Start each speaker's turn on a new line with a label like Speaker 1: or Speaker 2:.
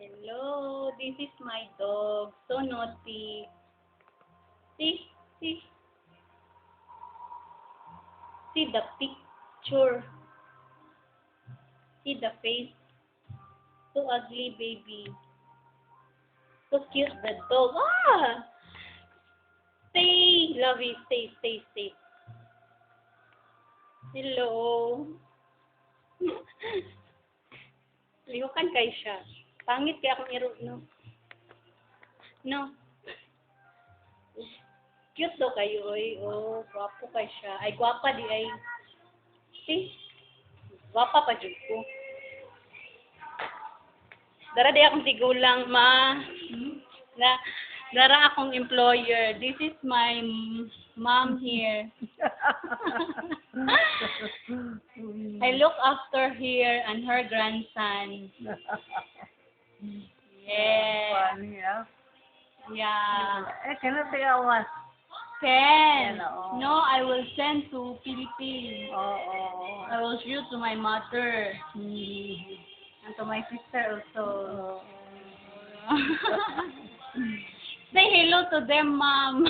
Speaker 1: Hello, this is my dog. So naughty. See, see, see the picture. See the face. So ugly, baby. So cute, the dog. Ah! Stay, lovey. Stay, stay, stay. Hello. Lihukan kay siya. Pangit kaya akong iro, no? No. Cute daw kayo, oy. Oh, gwapo kay siya. Ay, gwapa di ay. See? Gwapa pa jud ko. Dara di akong tigulang, ma. Dara akong employer. This is my mom here. I look after her and her grandson. Yeah.
Speaker 2: Funny, ah.
Speaker 1: Yeah.
Speaker 2: Kano tiyawan?
Speaker 1: Ken.
Speaker 2: Hello.
Speaker 1: No, I will send to Philippines.
Speaker 2: Oo.
Speaker 1: I will shoot to my mother. And to my sister also. Say hello to them, mom.